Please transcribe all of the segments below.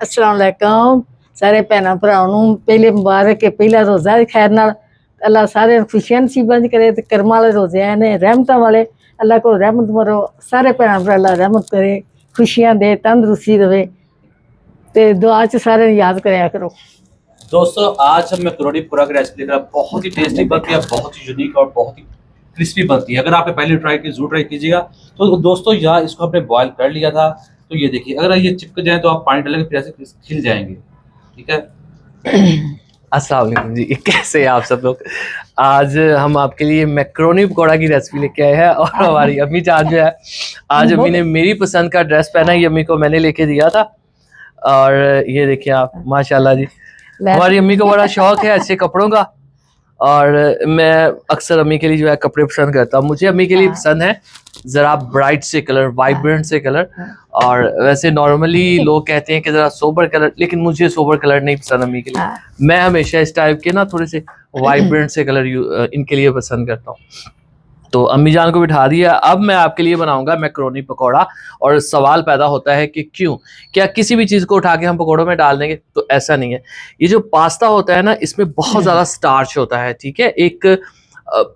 अस्सलाम वालेकुम सारे भैन भरावां नूं पहले मुबारक है पहला रोज़ा खैर नाल अल्लाह सारे खुशियां नसीबां च करे ते कर्मां वाले रोज़े आए ने रहमतां वाले अल्लाह को रहमत मरो सारे भैन भरा अल्लाह रहमत करे खुशियां दे तंदरुस्ती देवे ते दुआ च सारे याद करया करो। दोस्तों आज हम मैकरोनी पूरा की रेसिपी लेकर बहुत ही टेस्टी बनती है, बहुत ही यूनिक और बहुत ही क्रिस्पी बनती है। अगर आपने पहले ट्राई की जरूर ट्राई कीजिएगा। तो दोस्तों यहाँ इसको हमने बॉयल कर लिया था, तो ये देखिए अगर ये चिपक जाए तो आप पानी डालेंगे फिर ऐसे खिल जाएंगे। ठीक है। अस्सलाम वालेकुम जी, कैसे हैं आप सब लोग। आज हम आपके लिए मैक्रोनी पकौड़ा की रेसिपी लेके आए हैं और हमारी अम्मी जान जो है आज अम्मी ने मेरी पसंद का ड्रेस पहना है, अम्मी को मैंने लेके दिया था। और ये देखिए आप माशाल्लाह जी, हमारी अम्मी को बड़ा शौक है अच्छे कपड़ों का और मैं अक्सर अम्मी के लिए जो है कपड़े पसंद करता हूँ। मुझे अम्मी के लिए पसंद है जरा ब्राइट से कलर, वाइब्रेंट से कलर। और वैसे नॉर्मली लोग कहते हैं कि जरा सोबर कलर, लेकिन मुझे सोबर कलर नहीं पसंद अम्मी के लिए। मैं हमेशा इस टाइप के ना थोड़े से वाइब्रेंट से कलर इनके लिए पसंद करता हूँ। तो अम्मी जान को बिठा दिया, अब मैं आपके लिए बनाऊंगा मैक्रोनी पकौड़ा। और सवाल पैदा होता है कि क्यों, क्या किसी भी चीज़ को उठा के हम पकौड़ों में डाल देंगे? तो ऐसा नहीं है। ये जो पास्ता होता है ना, इसमें बहुत ज़्यादा स्टार्च होता है। ठीक है, एक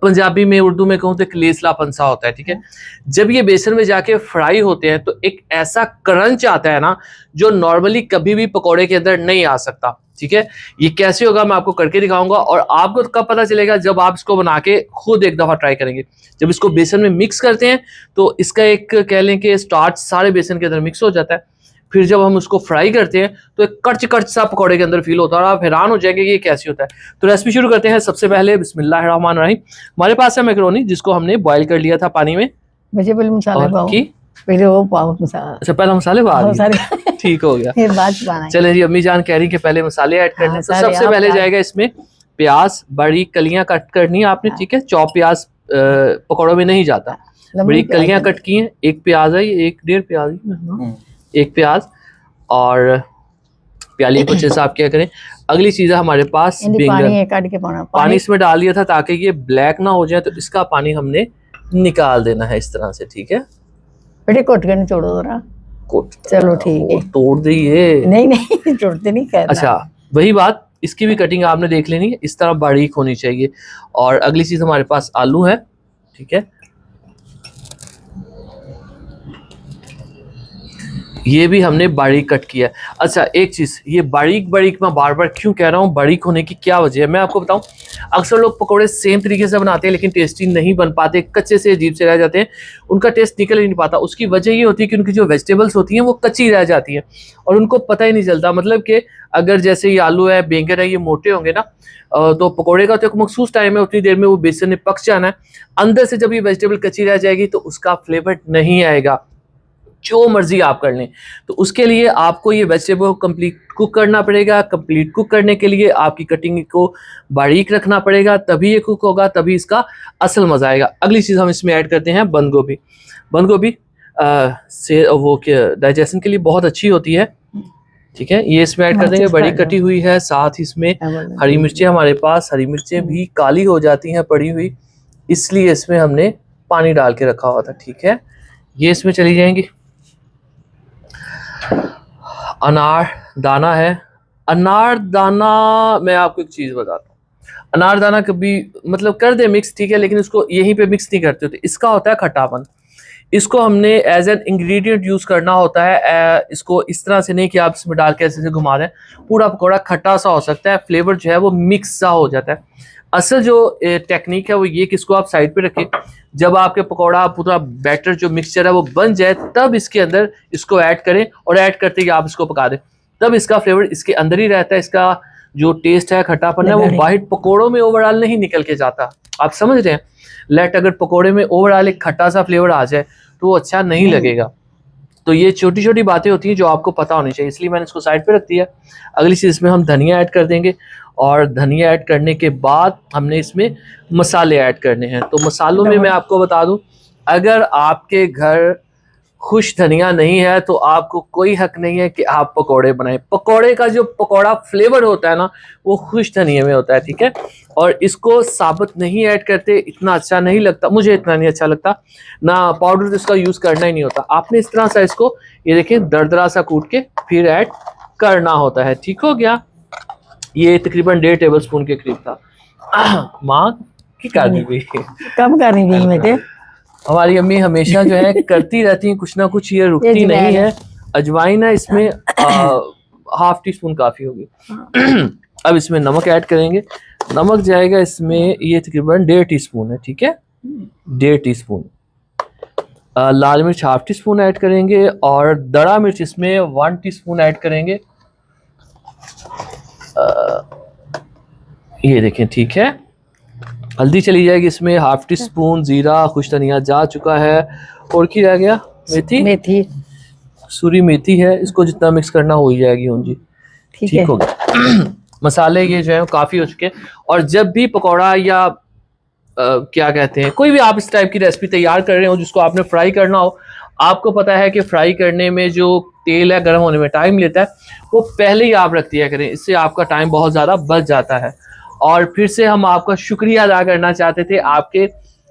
पंजाबी में उर्दू में कहूँ तो एक लेसलापन सा होता है। ठीक है, जब ये बेसन में जाके फ्राई होते हैं तो एक ऐसा क्रंच आता है ना जो नॉर्मली कभी भी पकौड़े के अंदर नहीं आ सकता। ठीक है, ये कैसे होगा मैं आपको करके दिखाऊंगा और आपको कब पता चलेगा, जब आप इसको बना के खुद एक दफा ट्राई करेंगे। जब इसको बेसन में मिक्स करते हैं तो इसका एक कह लें कि स्टार्च सारे बेसन के अंदर मिक्स हो जाता है। फिर जब हम उसको फ्राई करते हैं तो एक कर्च कर्च सा पकौड़े के अंदर फील होता है और आप हैरान हो जाएंगे कि ये कैसे होता है। तो रेसिपी शुरू करते हैं। सबसे पहले बिस्मिल्लाहिर्रहमानिर्रहीम। हमारे पास है मैक्रोनी जिसको हमने बॉयल कर लिया था पानी में। मुझे पहले मसाले पाओ, पहले वो पाओ मसाला। अच्छा, पहले मसाले पाओ, ठीक हो गया। फिर बाद बनाएंगे। चलें जी, अम्मी जान कह रही कि पहले मसाले ऐड करने। तो सबसे पहले जाएगा इसमें प्याज, बड़ी कलियां कट करनी है आपने। ठीक है, चॉप प्याज पकौड़ों में नहीं जाता, बड़ी कलियां कट की हैं। एक प्याज है, एक डेढ़ प्याज, एक प्याज और प्याली को अच्छे से आप क्या करें। अगली चीज है हमारे पास पानी इसमें डाल दिया था ताकि ये ब्लैक ना हो जाए, तो इसका पानी हमने निकाल देना है इस तरह से। ठीक है, बेटे कोट के निचोड़ो जरा। चलो ठीक है, तोड़ दिए। नहीं तोड़ते नहीं कहना। अच्छा, वही बात, इसकी भी कटिंग आपने देख लेनी है, इस तरह बारीक होनी चाहिए। और अगली चीज हमारे पास आलू है। ठीक है, ये भी हमने बारीक कट किया है। अच्छा, एक चीज, ये बारीक बारीक मैं बार बार क्यों कह रहा हूँ, बारीक होने की क्या वजह है मैं आपको बताऊं। अक्सर लोग पकोड़े सेम तरीके से बनाते हैं लेकिन टेस्टी नहीं बन पाते, कच्चे से अजीब से रह जाते हैं, उनका टेस्ट निकल ही नहीं पाता। उसकी वजह ये होती है कि उनकी जो वेजिटेबल्स होती हैं वो कच्ची रह जाती हैं और उनको पता ही नहीं चलता। मतलब कि अगर जैसे ये आलू है, बैंगन है, ये मोटे होंगे ना तो पकोड़े का तो एक मखसूस टाइम है, उतनी देर में वो बेसन ने पक जाना है। अंदर से जब ये वेजिटेबल कच्ची रह जाएगी तो उसका फ्लेवर नहीं आएगा, जो मर्जी आप कर लें। तो उसके लिए आपको ये वेजिटेबल कंप्लीट कुक करना पड़ेगा। कंप्लीट कुक करने के लिए आपकी कटिंग को बारीक रखना पड़ेगा, तभी ये कुक होगा, तभी इसका असल मजा आएगा। अगली चीज हम इसमें ऐड करते हैं बंद गोभी। बंद गोभी से वो डाइजेशन के लिए बहुत अच्छी होती है। ठीक है, ये इसमें ऐड कर देंगे, बड़ी कटी हुई है। साथ ही इसमें हरी मिर्चें, हमारे पास हरी मिर्चें भी काली हो जाती हैं पड़ी हुई, इसलिए इसमें हमने पानी डाल के रखा हुआ था। ठीक है, ये इसमें चली जाएंगी। अनार दाना है। अनार दाना मैं आपको एक चीज बताता हूँ, अनार दाना कभी मतलब कर दे मिक्स, ठीक है, लेकिन उसको यहीं पे मिक्स नहीं करते होते। इसका होता है खट्टापन, इसको हमने एज एन इंग्रेडिएंट यूज करना होता है। इसको इस तरह से नहीं कि आप इसमें डाल के ऐसे घुमा दें, पूरा पकौड़ा खट्टा सा हो सकता है, फ्लेवर जो है वो मिक्स सा हो जाता है। असल जो टेक्निक है वो ये कि इसको आप साइड पे रखें, जब आपके पकौड़ा पूरा बैटर जो मिक्सचर है वो बन जाए तब इसके अंदर इसको ऐड करें और ऐड करते ही आप इसको पका दें, तब इसका फ्लेवर इसके अंदर ही रहता है। इसका जो टेस्ट है, खट्टापन है, वो बाहर पकौड़ों में ओवरऑल नहीं निकल के जाता। आप समझ रहे हैं? लेट अगर पकौड़े में ओवरऑल एक खट्टा सा फ्लेवर आ जाए तो वो अच्छा नहीं लगेगा। तो ये छोटी छोटी बातें होती हैं जो आपको पता होनी चाहिए, इसलिए मैंने इसको साइड पे रख दिया। अगली चीज़ इसमें हम धनिया ऐड कर देंगे और धनिया ऐड करने के बाद हमने इसमें मसाले ऐड करने हैं। तो मसालों में मैं आपको बता दूं, अगर आपके घर खुश धनिया नहीं है तो आपको कोई हक नहीं है कि आप पकोड़े बनाएं। पकोड़े का जो पकोड़ा फ्लेवर होता है ना वो खुश धनिया में होता है। ठीक है, और इसको साबुत नहीं ऐड करते, इतना अच्छा नहीं लगता, मुझे इतना नहीं अच्छा लगता ना। पाउडर तो इसका यूज करना ही नहीं होता। आपने इस तरह सा इसको ये देखिए दरदरा सा कूट के फिर ऐड करना होता है। ठीक हो गया, ये तकरीबन 1.5 टेबलस्पून के करीब था। माँ की कर दी गई। कम करनी भी बेटे। हमारी अम्मी हमेशा जो है करती रहती हैं कुछ ना कुछ, ये रुकती अजवाइन नहीं है। है। अजवाइन है इसमें, 1/2 टीस्पून काफी होगी। अब इसमें नमक ऐड करेंगे। नमक जाएगा इसमें, ये तकरीबन 1.5 टीस्पून है, ठीक है, 1.5 टीस्पून। लाल मिर्च 1/2 टीस्पून ऐड करेंगे और दड़ा मिर्च इसमें 1 टीस्पून ऐड करेंगे। ये देखें, ठीक है। हल्दी चली जाएगी इसमें 1/2 टीस्पून। जीरा, खुश धनिया जा चुका है। और क्या रह गया? मेथी, मेथी सूरी मेथी है, इसको जितना मिक्स करना हो ही जाएगी। जी ठीक है। ठीक हो गया। मसाले ये जो है काफी हो चुके हैं। और जब भी पकौड़ा या क्या कहते हैं, कोई भी आप इस टाइप की रेसिपी तैयार कर रहे हो जिसको आपने फ्राई करना हो, आपको पता है कि फ्राई करने में जो तेल है गर्म होने में टाइम लेता है, वो पहले ही आप रख दिया करें, इससे आपका टाइम बहुत ज़्यादा बच जाता है। और फिर से हम आपका शुक्रिया अदा करना चाहते थे आपके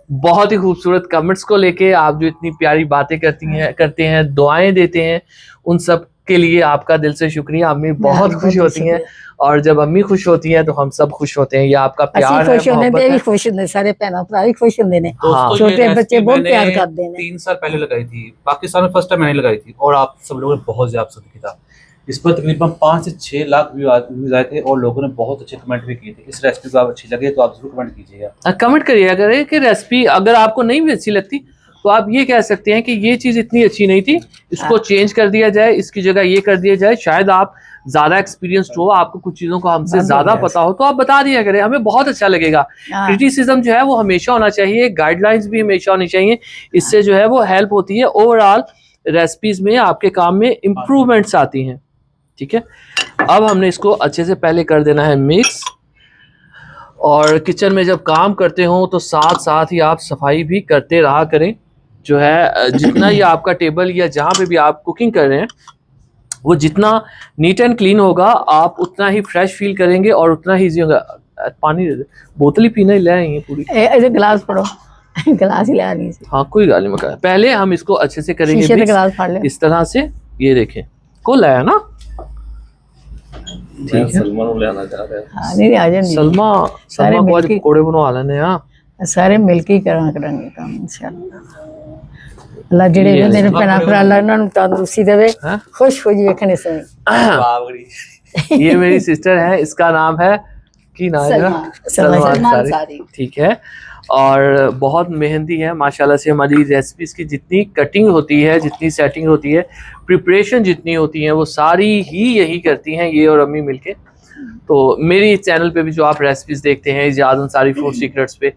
बहुत ही खूबसूरत कमेंट्स को लेके। आप जो इतनी प्यारी बातें करते हैं, दुआएं देते हैं, उन सब के लिए आपका दिल से शुक्रिया। अम्मी बहुत खुश होती हैं, और जब अम्मी खुश होती हैं तो हम सब खुश होते हैं। ये आपका प्यार है, मोहब्बत है। खुश होंगे सारे भैन भरा भी खुश होंगे ने। दोस्तों, छोटे ये बच्चे रेसिपी बहुत मैंने प्यार करते हैं। 3 साल पहले लगाई थी पाकिस्तान में, फर्स्ट टाइम मैंने लगाई थी, और आप सब लोगों ने बहुत ज्यादा पसंद किया था। इस पर तकरीबन 5 से 6 लाख व्यूज आए थे, और लोगों ने बहुत अच्छे कमेंट भी किए थे। इस रेसिपी को आप अच्छी लगे तो आप जरूर कमेंट कीजिएगा। कमेंट करिएगा करें कि रेसिपी अगर आपको नहीं भी अच्छी लगती तो आप ये कह सकते हैं कि ये चीज़ इतनी अच्छी नहीं थी, इसको चेंज कर दिया जाए, इसकी जगह ये कर दिया जाए। शायद आप ज़्यादा एक्सपीरियंस्ड हो, आपको कुछ चीज़ों को हमसे ज़्यादा पता हो, तो आप बता दिया करें, हमें बहुत अच्छा लगेगा। क्रिटिसिज्म जो है वो हमेशा होना चाहिए, गाइडलाइंस भी हमेशा होनी चाहिए। इससे जो है वो हेल्प होती है, ओवरऑल रेसिपीज़ में आपके काम में इम्प्रूवमेंट्स आती हैं। ठीक है, अब हमने इसको अच्छे से पहले कर देना है मिक्स। और किचन में जब काम करते हो तो साथ साथ ही आप सफाई भी करते रहा करें। जो है जितना ही आपका टेबल या जहाँ पे भी आप कुकिंग कर रहे हैं, वो जितना नीट एंड क्लीन होगा, आप उतना ही फ्रेश फील करेंगे और उतना ही इजी होगा। पानी दे दे, बोतल ही पीना ही ले आई है पूरी। ऐसे गिलास पड़ो, गिलास ही ले आनी। हाँ कोई गाली में कहा। पहले हम इसको अच्छे से करेंगे शीशे mix, गिलास फाड़ ले। इस तरह से। ये देखें, को लाया ना, ठीक है। सलमान को लेना चाह रहे हैं। नहीं आ जाएंगे सलमा को आज पकोड़े बनवा लेने। हाँ सारे मिलके ही करेंगे काम इंशाअल्लाह। अल्लाह जेड़े भी मेरे भैन भरा अल्लाह इन्हां नूं तंदुरुस्ती देवे, खुश हो जी वेखने से। ये मेरी सिस्टर है, इसका नाम है, की नाम है सलमान सारी। ठीक है, और बहुत मेहनती है माशाल्लाह से। हमारी रेसिपीज की जितनी कटिंग होती है, जितनी सेटिंग होती है, प्रिपरेशन जितनी होती है, वो सारी ही यही करती हैं, ये और अम्मी मिलके। तो मेरी चैनल पे भी जो आप रेसिपीज देखते हैं, इजाज़ अंसारी फूड सीक्रेट्स पे,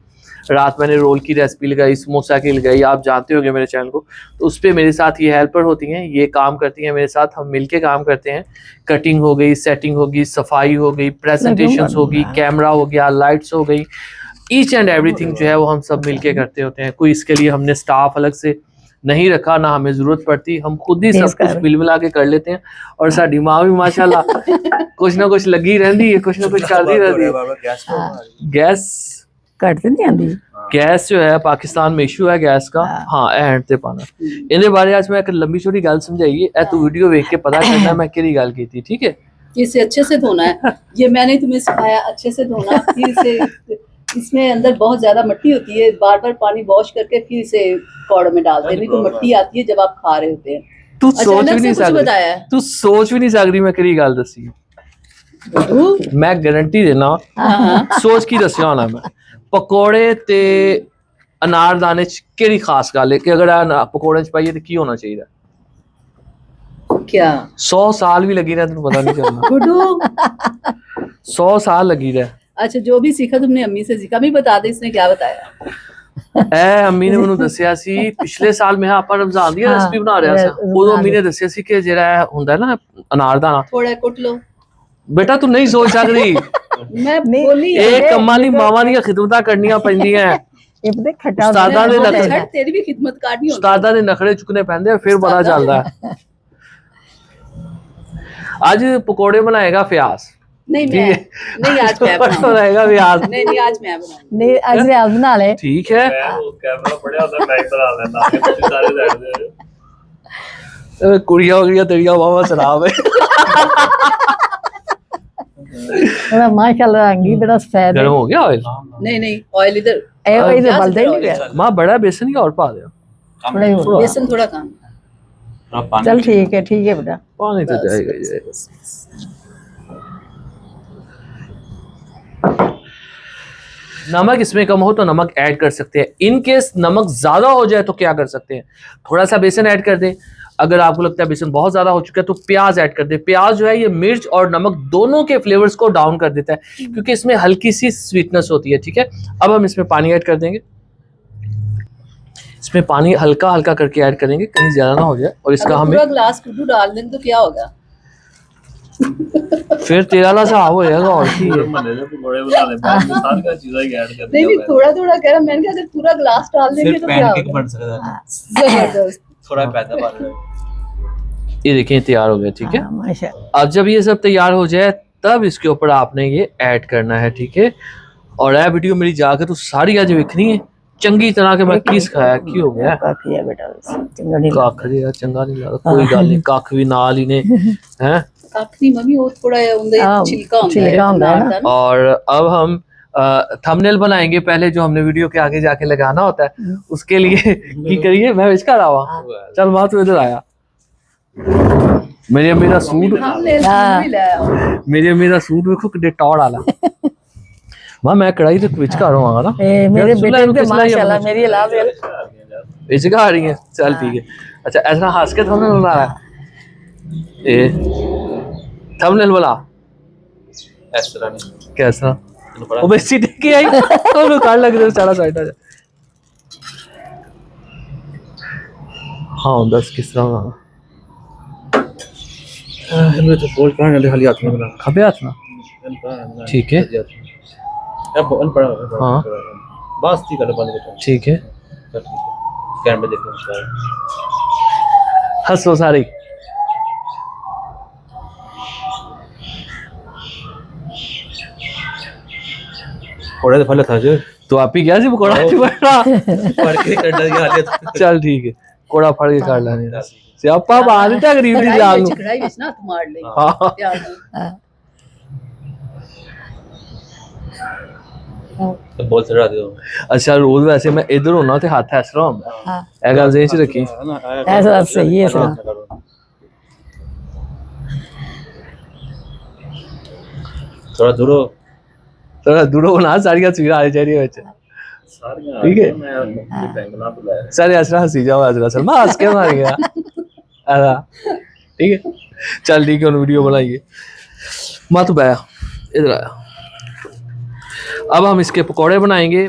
रात मैंने रोल की रेसिपी लगाई, समोसा की लगाई, आप जानते होंगे मेरे चैनल को। तो उस पर मेरे साथ ये हेल्पर होती हैं, ये काम करती हैं मेरे साथ, हम मिलके काम करते हैं। कटिंग हो गई, सेटिंग होगी, सफाई हो गई, प्रेजेंटेशंस होगी, कैमरा हो गया, लाइट्स हो गई, ईच एंड एवरीथिंग जो है वो हम सब मिलके करते होते हैं। कोई इसके लिए हमने स्टाफ अलग से नहीं रखा, ना हमें जरूरत पड़ती, हम खुद ही सब कुछ मिल मिला के कर लेते हैं। और साडी माँ भी माशाल्लाह कुछ ना कुछ लगी रहती है, कुछ ना कुछ करती रहती है। गैस घट नहीं आती, गैस जो है पाकिस्तान में इशू है गैस का। हाँ एंड ते पाना इहदे बारे आज मैं एक लंबी छोटी गल समझाई है, तू वीडियो देख के पता करना मैं केड़ी गल की थी। ठीक है, इसे अच्छे से धोना है, ये मैंने तुम्हें सिखाया, अच्छे से धोना। फिर इसे, इसमें अंदर बहुत ज्यादा मिट्टी होती है, बार बार पानी वॉश करके फिर इसे कौड़ में डाल देनी, तो मिट्टी आती है जब आप खा रहे होते हैं। तू सोच भी नहीं सकती, बताया है, तू सोच भी नहीं सकती मैं केड़ी गल दसी। मैं गारंटी देना, सोच की दसिया होना मैं। पकौड़े ते अनारदाने च केड़ी खास गल है कि अगर पकौड़े च पाइए तो की होना चाहिए? क्या 100 साल भी लगी रहा, तेन पता नहीं चलना। 100 साल लगी रहा। अच्छा, जो भी सीखा तुमने अम्मी से सीखा, भी बता दे इसने क्या बताया। ए अम्मी ने मैनू दसिया सी पिछले साल में ਆਪਾਂ रमजान दी रेसिपी बना रहा था, उदो अम्मी ने दसिया सी कि जेड़ा ਹੁੰਦਾ है ना अनारदाना, थोड़ा कुट लो। बेटा तू नहीं सोच सकदी, मैं बोली ਇਹ ਕੰਮਾਂ ਦੀ ਮਾਵਾਂ ਦੀਆਂ ਖਿਦਮਤਾਂ ਕਰਨੀਆਂ ਪੈਂਦੀਆਂ। ਇਹ ਪਤਾ ਖੱਟਾ ਉਸਤਾਦਾਂ ਦੇ ਨਖਰੇ, छट तेरी भी खिदमत करनी होती है। ਉਸਤਾਦਾਂ ਦੇ ਨਖਰੇ ਚੁੱਕਨੇ ਪੈਂਦੇ ਫਿਰ ਪਤਾ ਚੱਲਦਾ। आज पकोड़े बनाएगा फ्यास। नहीं मैं नहीं, आज मैं बनाएगा फ्यास। नहीं नहीं, आज मैं बनाऊंगी। नहीं आज रियाज बना ले। ठीक है, कैमरा बढ़िया होता है, मैं बना लेता हूं सारे साइड से। कुड़िया हो गया तेरिया मामा शराब है। बड़ा माशाल्लाह रंग ही बड़ा सफेद है। गर्म हो गया ऑयल? नहीं नहीं, ऑयल इधर ए वही तो प्याज बलदे इधर नहीं ऑयल। गया। माँ बड़ा बेसन या और पा दे? थोड़ा ही हो। बेसन थोड़ा कम। थोड़ा पानी चल ठीक है बेटा। पानी तो जाएगा ही जाएगा। नमक इसमें कम हो तो नमक ऐड कर सकते हैं। इन केस नमक ज्यादा हो जाए तो क्या कर सकते हैं, थोड़ा सा बेसन ऐड कर दें। अगर आपको लगता है बेसन बहुत ज्यादा हो चुका है तो प्याज ऐड कर दें। प्याज जो है ये मिर्च और नमक दोनों के फ्लेवर्स को डाउन कर देता है, क्योंकि इसमें हल्की सी स्वीटनेस होती है। ठीक है, अब हम इसमें पानी ऐड कर देंगे। इसमें पानी हल्का हल्का करके ऐड करेंगे, कहीं ज्यादा ना हो जाए। और इसका अगर हमें पूरा ग्लास कुड्डू डाल दें तो क्या होगा? फिर तेरा साफ हो जाएगा। और की है। नहीं नहीं, थोड़ा थोड़ा कह रहा, मैंने कहा अगर पूरा ग्लास डाल देंगे फिर तो क्या पैनकेक होगा? बन सकता है, जबरदस्त। थोड़ा पैदा बन ये देखिए तैयार हो गया। ठीक है, हाँ, माशाल्लाह। अब जब ये सब तैयार हो जाए तब इसके ऊपर आपने ये ऐड करना है। ठीक है, और यह वीडियो मेरी जाकर तो सारी आज देखनी है चंगी तरह के। मैं किस खाया की हो गया काफी है बेटा, चंगा नहीं कख दिया चंगा नहीं लगा। कोई गल नहीं, कख भी नाल ही ने हैं। काकनी मम्मी वो थोड़ा उनदे हाँ, छिलका होता छिलका होता है ना। और अब हम थंबनेल बनाएंगे। पहले जो हमने वीडियो के आगे जाके लगाना होता है उसके लिए की करिए। मैं इसका रहा चल माँ तू इधर आया। मेरी अम्मी का सूट, मेरा सूट देखो किड्डे टॉड़ आला। मां मैं कढ़ाई तो विच कर रहा ना। मेरे यार, बेटे किस तो लाई माशाल्लाह हमने? मेरी औलाद है। विच आ रही है, चल ठीक है। अच्छा ऐसा हंस के थंबनेल बना रहा है। ए थंबनेल वाला इस तरह नहीं। कैसा? बड़ा वो बेसी देख के आई तो काट लग रहा सारा साइड आ जा। हाँ 10 किस तरह का मैं तो बोल कहां जल्दी खाली हाथ में बना खबे हाथ ना। ठीक है। अब अन पड़ा हाँ। बस ठीक है बंद कर। ठीक है, कैमरे देखो हंसो सारी। थोड़े फल था जो तो आप ही क्या सी पकौड़ा पर के कर दिया हाथ। चल ठीक है, कोड़ा फाड़ के काट लाने सियापा बाहर ही गरीब दी जान नु। कढ़ाई में ना हाथ मार ले। हाँ। प्याज में। तो बोल चढ़ा दो। अच्छा रोज वैसे मैं इधर होना ते हाथ ऐसा होंदा हाँ। ए गल जेन च रखी। ऐसा सही है सर। थोड़ा दूरो थोड़ा दूर होना सारियां चीज़ आ जारी विच। ठीक है। सारे असरा हंसी जाओ असरा सर मैं हंस के मार गया ऐसा। ठीक है, चल ठीक है, वीडियो बनाइए। मत बैया इधर आया। अब हम इसके पकोड़े बनाएंगे।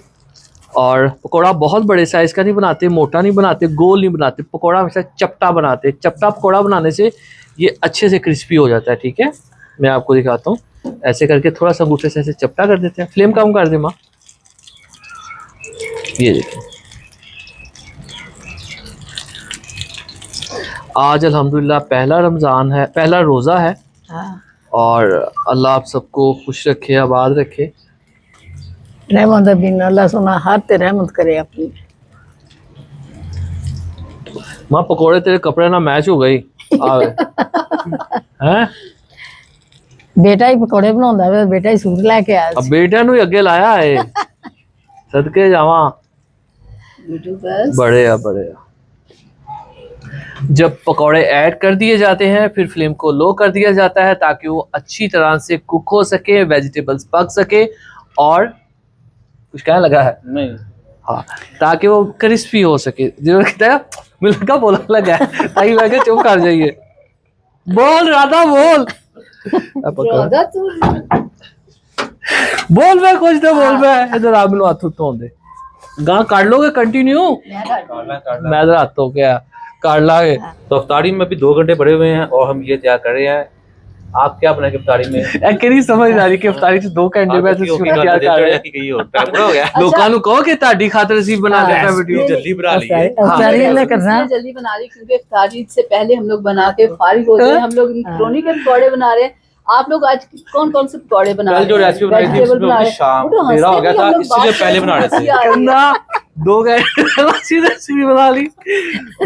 और पकोड़ा बहुत बड़े साइज का नहीं बनाते, मोटा नहीं बनाते, गोल नहीं बनाते। पकोड़ा हमेशा चपटा बनाते। चपटा पकोड़ा बनाने से ये अच्छे से क्रिस्पी हो जाता है। ठीक है, मैं आपको दिखाता हूँ। ऐसे करके थोड़ा सा अंगूठे से ऐसे चपटा कर देते हैं। फ्लेम कम कर दे माँ। ये देखिए आज अल्हम्दुलिल्लाह पहला रमज़ान है, पहला रोज़ा है। हाँ। और अल्लाह आप सबको खुश रखे, आबाद रखे। रहमत बिन अल्लाह सुना हर ते रहमत करे अपनी। माँ पकोड़े तेरे कपड़े ना मैच हो गई आवे हैं। बेटा ही पकौड़े बनाਉਂਦਾ ਵੇ, बेटा ही सूट लेके आया अब बेटा नु ही अगे लाया है सदके जावा। यूट्यूबर्स बड़े आ बड़े आ। जब पकौड़े ऐड कर दिए जाते हैं फिर फ्लेम को लो कर दिया जाता है ताकि वो अच्छी तरह से कुक हो सके, वेजिटेबल्स पक सके और कुछ कहने लगा है नहीं हाँ ताकि वो क्रिस्पी हो सके। जो कहता है मुझे लगा बोला लगा है ताकि मैं क्या चुप कर जाइए। बोल राधा बोल। अब पकड़। राधा तू बोल मैं कुछ तो बोल मैं इधर आप लो हाथ तो दे गां काट लोगे कंटिन्यू। मैं इधर हाथ हो गया काट लागे। तो अफ्तारी में अभी 2 घंटे पड़े हुए हैं और हम ये तैयार कर रहे हैं। आप क्या बनाएंगे अफ्तारी में? एक्चुअली समझ आ रही कि अफ्तारी से 2 घंटे में शूट किया जा रहा है। लोकां नु कहो कि ਤੁਹਾਡੀ ਖਾਤਰ ਅਸੀਂ ਬਣਾ ਲੈਣਾ वीडियो जल्दी बना लिए। अफ्तारी ने करना। इसलिए जल्दी बना रही क्योंकि इफ्तारी से पहले हम लोग बना के फारिग होते हैं। हम लोग मकरोनी के पकौड़े बना रहे हैं। आप लोग आज कौन कौन से पकौड़े बना कल जो रेसिपी बनाई थी Vegetable उसमें बना होगी रहे? शाम वो तो हंसते मेरा हो गया भी था हम लोग इसलिए बात पहले बना रहे करते थे। हैं। कंधा 2 घंटे पहले रेसिपी बना ली,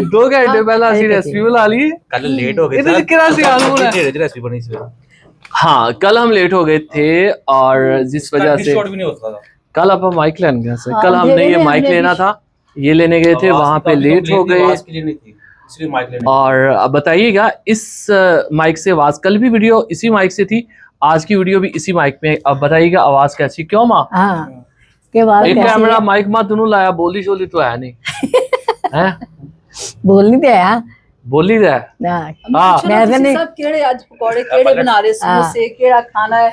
2 घंटे पहले ऐसी रेसिपी बना ली। कल लेट हो गए इतनी कितना सी आलू है। रेसिपी बनी इसमें हाँ कल हम लेट हो गए थे और जिस वजह से शॉट भी नहीं होता था। कल आप माइक लेने गए थे। हाँ, कल हमने अंधेरे ये में माइक हमने लेना भी- था, ये लेने गए थे, आवाज वहां पे काफी लेट हो complaint थी, गए। आवाज के लिए नहीं थी इसलिए माइक लेने और अब बताइएगा इस माइक से आवाज, कल भी वीडियो इसी माइक से थी, आज की वीडियो भी इसी माइक में। अब बताइएगा आवाज कैसी, क्यों माँ? हाँ के बाद एक कैसी कैमरा है? माइक माँ दोनों लाया, बोली शोली तो है नहीं है, बोलनी तो है बोली रहा है। ना हाँ। मैं तो नहीं- सब केड़े आज पकौड़े केड़े बना रहे सुबह हाँ। से केड़ा खाना है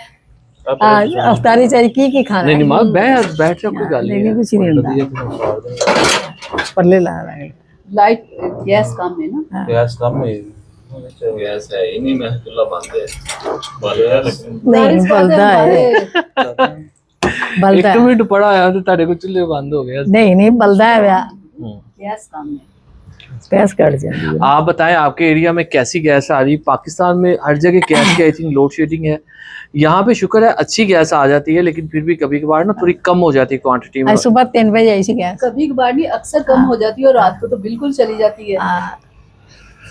अफ्तारी चाहिए की खाना नहीं है? नहीं माँ बैठ जा, कोई गल नहीं नहीं नहीं कुछ नहीं होता पल्ले ला रहा है लाइट गैस कम है ना गैस कम है गैस है ही नहीं, मैं चूल्हा बंद है नहीं बलदा है एक बलदा है। मिनट पड़ा आया तो तारे को चूल्हे बंद हो गया। नहीं नहीं बलदा है व्या गैस कम है गैस कट जाती है आप बताएं आपके एरिया में कैसी गैस आ रही? पाकिस्तान में हर जगह गैस की आई थिंक लोड शेडिंग है। यहाँ पे शुक्र है अच्छी गैस आ जाती है, लेकिन फिर भी कभी कभार ना थोड़ी कम हो जाती है क्वांटिटी में। आज सुबह 3 बजे आई सी गैस कभी कभार नहीं अक्सर कम हो जाती है और रात को तो बिल्कुल चली जाती है हाँ,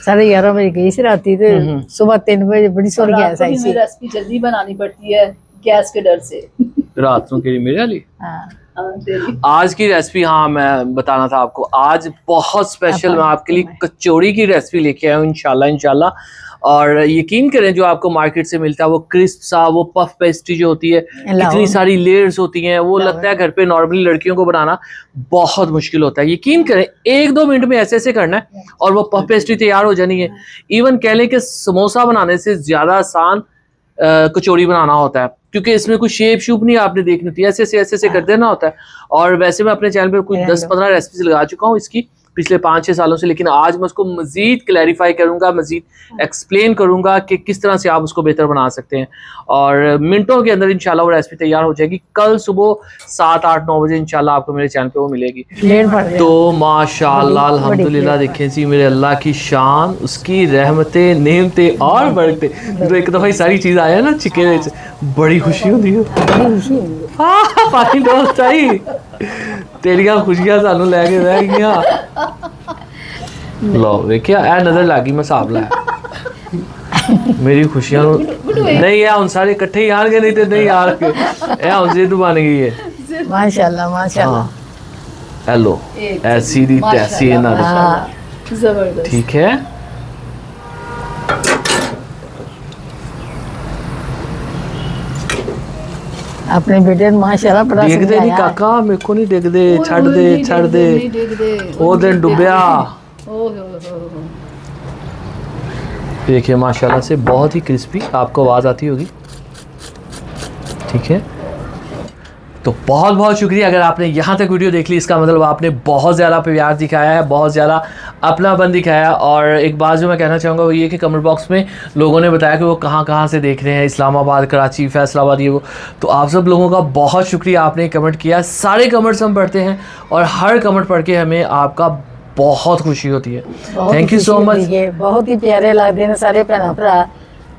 11:30 बजे गई सी राती तो सुबह 3 बजे बड़ी सोरी रात गैस को आई भी सी हमें रेसिपी जल्दी बनानी पड़ती है गैस के डर से रात को के लिए मेरे वाली हाँ हाँ, तेरी। आज की रेसिपी, हाँ मैं बताना था आपको, आज बहुत स्पेशल मैं आपके लिए कचौड़ी की रेसिपी लेके आया हूँ इंशाल्लाह। और यकीन करें जो आपको मार्केट से मिलता है वो क्रिस्प सा, वो पफ पेस्ट्री जो होती है, कितनी सारी लेयर्स होती हैं, वो लगता है घर पे नॉर्मली लड़कियों को बनाना बहुत मुश्किल होता है। यकीन करें 1-2 मिनट में ऐसे ऐसे करना है और वो पफ पेस्ट्री तैयार हो जानी है। इवन कह लें कि समोसा बनाने से ज्यादा आसान कचौड़ी बनाना होता है, क्योंकि इसमें कुछ शेप शूप नहीं आपने देखनी होती है, ऐसे ऐसे कर देना होता है। और वैसे मैं अपने चैनल पे कुछ 10-15 रेसिपीज लगा चुका हूँ इसकी पिछले 5-6 सालों से, लेकिन आज मैं उसको मजीद क्लैरिफाई करूंगा, मजीद एक्सप्लेन करूंगा कि किस तरह से आप उसको बेहतर बना सकते हैं। और मिनटों के अंदर इंशाल्लाह वो रेसिपी तैयार हो जाएगी। कल सुबह 7-8-9 बजे इंशाल्लाह आपको मेरे चैनल पे वो मिलेगी। लेट पड़ गया तो माशाल्लाह अल्हम्दुलिल्लाह देखें जी मेरे अल्लाह की शान, उसकी रहमतें नेमतें और बरकतें। तो एक दफ़ा सारी चीज़ आया ना चिके विच, बड़ी खुशी होती है। बड़ी खुशी हुई। हाँ पानी डोल चाहिए, तेरिया खुशियां सानू लैके बह गईयां। लो देखिया ए नजर लग गई, मैं हिसाब लाया मेरी खुशियां नहीं है। हुन सारे इकट्ठे ही आएंगे, नहीं तो नहीं आएंगे। ए हुन जिद बन गई है माशाल्लाह माशाल्लाह। हेलो ऐसी दी तैसी ना दे। हाँ जबरदस्त ठीक है अपने बेटे ने माशाल्लाह बड़ा देख दे नहीं समझाया। काका, मेरे को नहीं देख दे, छड़ दे छड़ दे। ओ दिन डुबया। देखिए माशाल्लाह से बहुत ही क्रिस्पी, आपको आवाज़ आती होगी। ठीक है, तो बहुत बहुत शुक्रिया अगर आपने यहाँ तक वीडियो देख ली, इसका मतलब आपने बहुत ज़्यादा प्यार दिखाया है, बहुत ज़्यादा अपनापन दिखाया। और एक बात जो मैं कहना चाहूँगा वो ये कि कमेंट बॉक्स में लोगों ने बताया कि वो कहाँ कहाँ से देख रहे हैं, इस्लामाबाद, कराची, फैसलाबाद, ये वो। तो आप सब लोगों का बहुत शुक्रिया, आपने कमेंट किया। सारे कमेंट्स हम पढ़ते हैं और हर कमेंट पढ़ के हमें आपका बहुत खुशी होती है। Thank you so much. बहुत ही प्यारे लगते हैं सारे भैन भरा,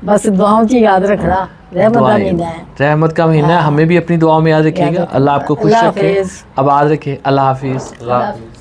बस दुआओं की याद रखना। रहमत का महीना है, रहमत का महीना है, हमें भी अपनी दुआओं में याद रखिएगा। अल्लाह आपको खुश अल्लाह रखे, हाफिज़। आबाद रखे। अल्लाह हाफिज़। अल्लाह हाफिज़।